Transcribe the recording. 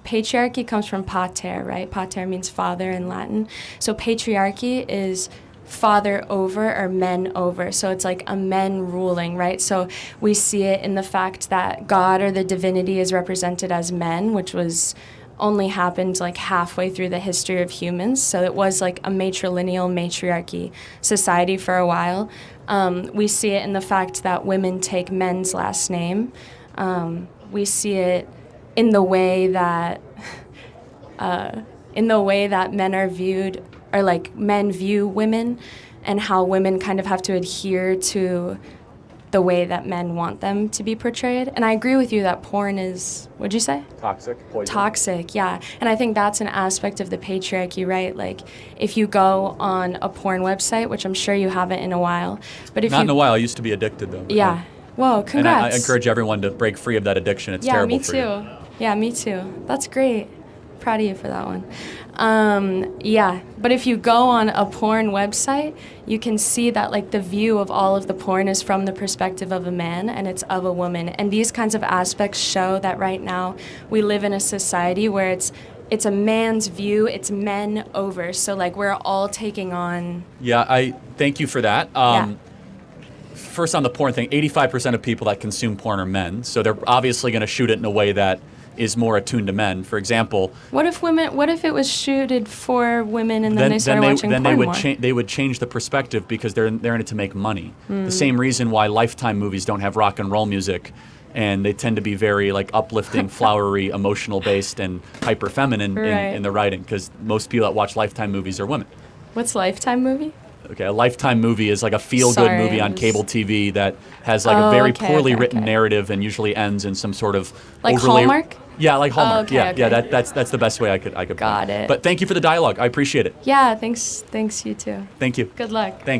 patriarchy comes from pater, right? Pater means father in Latin. So patriarchy is father over or men over. So it's like a men ruling, right? So we see it in the fact that God or the divinity is represented as men, which was only happened like halfway through the history of humans. So it was like a matrilineal matriarchy society for a while. We see it in the fact that women take men's last name. We see it in the way that men are viewed, or like men view women, and how women kind of have to adhere to the way that men want them to be portrayed. And I agree with you that porn is, what'd you say? Toxic, poison. Toxic, yeah. And I think that's an aspect of the patriarchy, right? Like, if you go on a porn website, which I'm sure you haven't in a while, but if Not in a while. I used to be addicted, though. Yeah. Whoa, congrats. And I encourage everyone to break free of that addiction. It's terrible for you. Yeah, me too. Yeah, me too. That's great. Proud of you for that one. Yeah, but if you go on a porn website, you can see that like the view of all of the porn is from the perspective of a man and it's of a woman. And these kinds of aspects show that right now we live in a society where it's a man's view, it's men over. So like we're all taking on... Yeah, I thank you for that. Yeah. First on the porn thing, 85% of people that consume porn are men. So they're obviously going to shoot it in a way that is more attuned to men. For example, what if it was shooted for women and then they started watching porn more? They would change the perspective because they're in it to make money. The same reason why Lifetime movies don't have rock and roll music, and they tend to be very like uplifting, flowery, emotional based, and hyper feminine right. in the writing, because most people that watch Lifetime movies are women. What's Lifetime movie? Okay, a Lifetime movie is like a feel-good movie on cable TV that has like a very poorly written narrative and usually ends in some sort of like overly... Hallmark? Yeah, like Hallmark. Okay. That's the best way I could Got put it. it. But thank you for the dialogue. I appreciate it. Yeah, thanks you too. Thank you. Good luck. Thanks.